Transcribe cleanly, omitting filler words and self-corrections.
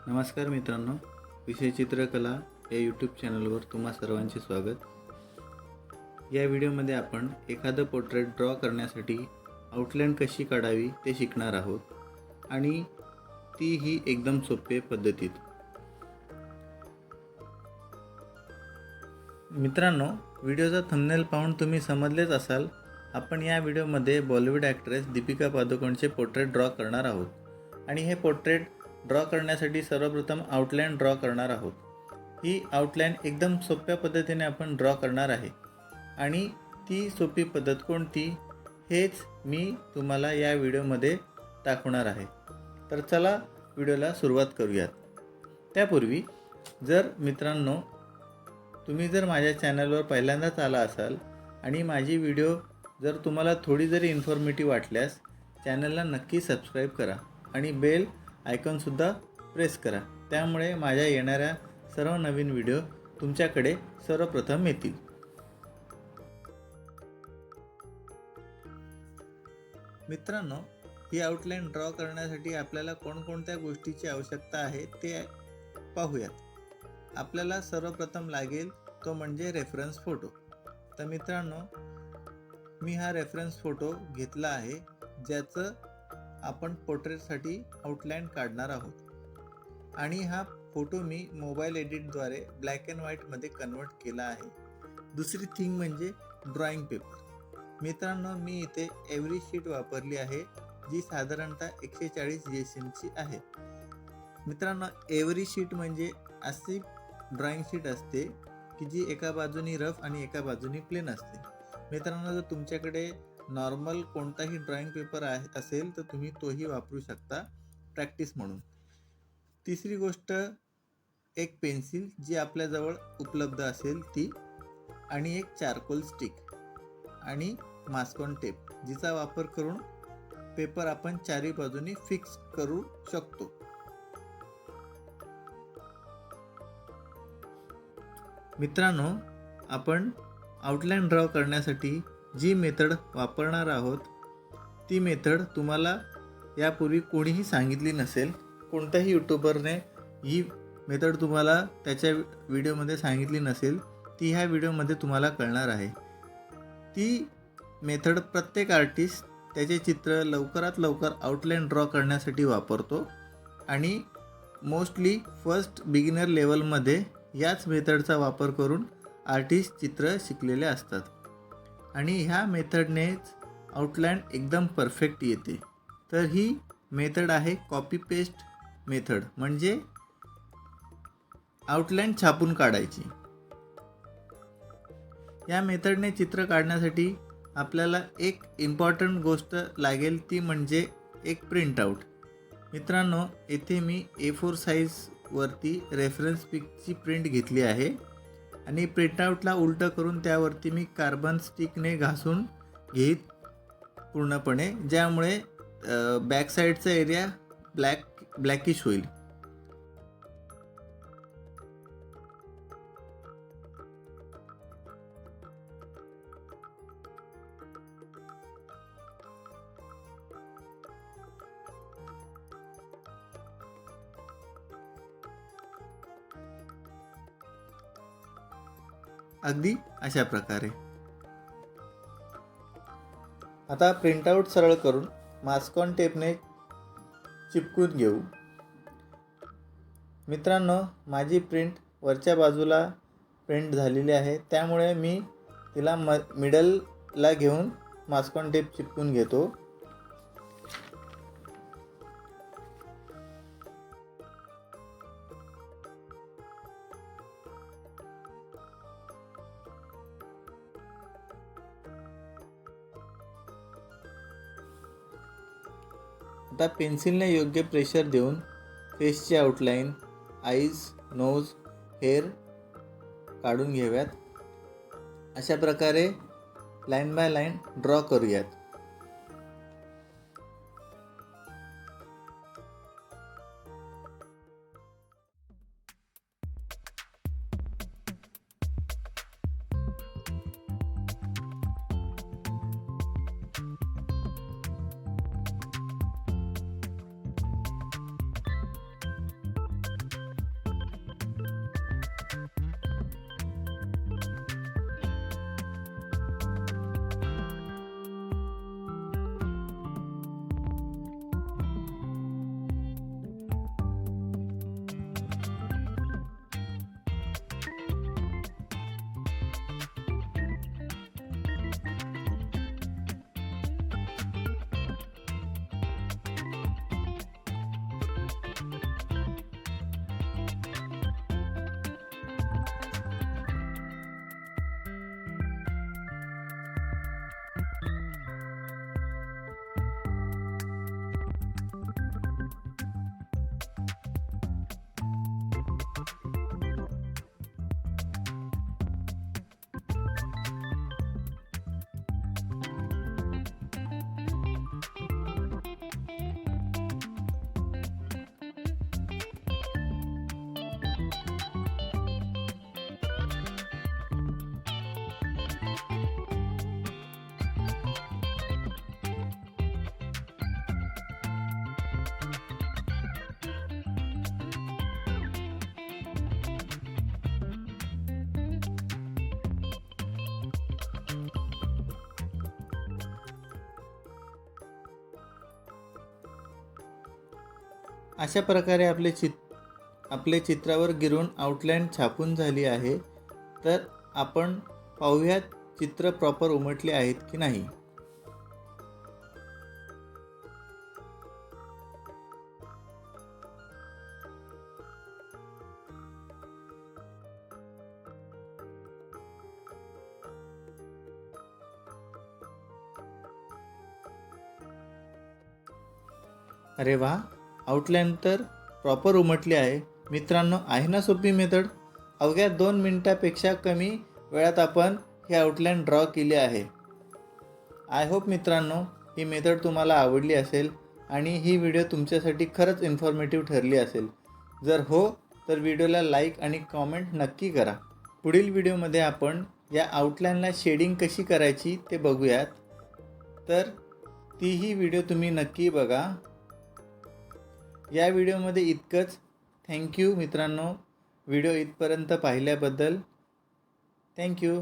नमस्कार मित्रांनो, विषय चित्रकला या यूट्यूब चॅनलवर तुम्हा सर्वांचे स्वागत। या व्हिडिओमध्ये आपण एखादं पोर्ट्रेट ड्रॉ करण्यासाठी आउटलाईन कशी काढावी ते शिकणार आहोत आणि तीही एकदम सोपे पद्धतीत। मित्रांनो, व्हिडिओचा थंबनेल पाहून तुम्ही समजलेच असाल, आपण या व्हिडिओमध्ये बॉलिवूड ॲक्ट्रेस दीपिका पादुकोणचे पोर्ट्रेट ड्रॉ करणार आहोत आणि हे पोर्ट्रेट ड्रॉ करण्यासाठी सर्वप्रथम आउटलाईन ड्रॉ करणार आहोत। ही आउटलाईन एकदम सोप्या पद्धतीने आपण ड्रॉ करणार आहे आणि ती सोपी पद्धत कोणती हेच मी तुम्हाला या व्हिडिओमध्ये दाखवणार आहे। तर चला व्हिडिओला सुरुवात करूयात। त्यापूर्वी जर मित्रांनो तुम्ही जर माझ्या चॅनलवर पहिल्यांदाच आला असाल आणि माझी व्हिडिओ जर तुम्हाला थोडी जरी इन्फॉर्मेटिव्ह वाटल्यास चॅनलला नक्की सबस्क्राईब करा आणि बेल आयकॉनसुद्धा प्रेस करा, त्यामुळे माझ्या येणाऱ्या सर्व नवीन व्हिडिओ तुमच्याकडे सर्वप्रथम येतील। मित्रांनो, ही आउटलाईन ड्रॉ करण्यासाठी आपल्याला कोणकोणत्या गोष्टीची आवश्यकता आहे ते पाहूयात। आपल्याला सर्वप्रथम लागेल तो म्हणजे रेफरन्स फोटो। तर मित्रांनो, मी हा रेफरन्स फोटो घेतला आहे, ज्याचं आपण पोर्ट्रेटसाठी आउटलाईन काढणार आहोत आणि हा फोटो मी मोबाईल एडिटद्वारे ब्लॅक अँड व्हाईटमध्ये कन्वर्ट केला आहे। दुसरी थिंग म्हणजे ड्रॉइंग पेपर। मित्रांनो, मी इथे एव्हरी शीट वापरली आहे, जी साधारणतः 140 GSMची आहे। मित्रांनो, एव्हरी शीट म्हणजे अशी ड्रॉइंग शीट असते की जी एका बाजूनी रफ आणि एका बाजूनी प्लेन असते। मित्रांनो, जर तुमच्याकडे नॉर्मल कोणताही ड्रॉइंग पेपर असेल तर तुम्ही तोही वापरू शकता प्रॅक्टिस म्हणून। तिसरी गोष्ट, एक पेन्सिल जी आपल्याजवळ उपलब्ध असेल ती, आणि एक चारकोल स्टिक आणि मास्क टेप, जिचा वापर करून पेपर आपण चारी बाजूनी फिक्स करू शकतो। मित्रांनो, आपण आउटलाईन ड्रॉ करण्यासाठी जी मेथड वापरणार आहोत ती मेथड तुम्हाला यापूर्वी कोणीही सांगितली नसेल। कोणत्याही यूट्यूबरने ही मेथड तुम्हाला त्याच्या व्हिडिओमध्ये सांगितली नसेल, ती ह्या व्हिडिओमध्ये तुम्हाला कळणार आहे। ती मेथड प्रत्येक आर्टिस्ट त्याचे चित्र लवकरात लवकर आउटलाईन ड्रॉ करण्यासाठी वापरतो आणि मोस्टली फर्स्ट बिगिनर लेवलमध्ये याच मेथडचा वापर करून आर्टिस्ट चित्र शिकलेले असतात आणि ह्या मेथडनेच आउटलाईन एकदम परफेक्ट येते। तर ही मेथड आहे कॉपी पेस्ट मेथड, म्हणजे आउटलाईन छापून काढायची। या मेथडने चित्र काढण्यासाठी आपल्याला एक इम्पॉर्टंट गोष्ट लागेल, ती म्हणजे एक प्रिंटआउट। मित्रांनो, येथे मी A4 साईजवरती रेफरन्स पिकची प्रिंट घेतली आहे आणि प्रिंटआउटला उलटं करून त्यावरती मी कार्बन स्टिकने घासून घेईत पूर्णपणे, ज्यामुळे बॅक साईडचा एरिया ब्लॅकिश होईल। अगदी अशा प्रकारे आता प्रिंटआउट सरळ करून मास्क टेपने चिपकून घेऊ। मित्रांनो, माझी प्रिंट वरच्या बाजूला प्रिंट झालेली आहे, त्यामुळे मी तिला मिडलला घेऊन मास्क टेप चिपकून घेतो। आता पेन्सिलने योग्य प्रेशर देऊन फेसची आउटलाईन, आईज, नोज, हेअर काढून घेऊयात। अशा प्रकारे लाईन बाय लाईन ड्रॉ करूयात। अशा प्रकारे आपले चित्रावर गिरवून आउटलाईन छापून झाली आहे. तर आपण पाहूयात चित्र प्रॉपर उमटले आहेत की नाही. अरे वा, आउटलाईन तर प्रॉपर उमटली आहे. मित्रांनो, आहे ना सोपी मेथड. अवघ्या 2 मिनिटापेक्षा कमी वेळात आपण ही आउटलाईन ड्रॉ केली आहे. आय होप मित्रांनो, ही मेथड तुम्हाला आवडली असेल आणि ही व्हिडिओ तुमच्यासाठी खरंच इन्फॉर्मेटिव्ह ठरली असेल. जर हो, तर व्हिडिओला लाईक आणि कॉमेंट नक्की करा. पुढील व्हिडिओमध्ये आपण या आउटलाईनला शेडिंग कशी करायची ते बघूयात. तर तीही व्हिडिओ तुम्ही नक्की बघा. या व्हिडिओमध्ये इतकंच. थँक्यू मित्रांनो, व्हिडिओ इथपर्यंत पाहिल्याबद्दल. थँक्यू.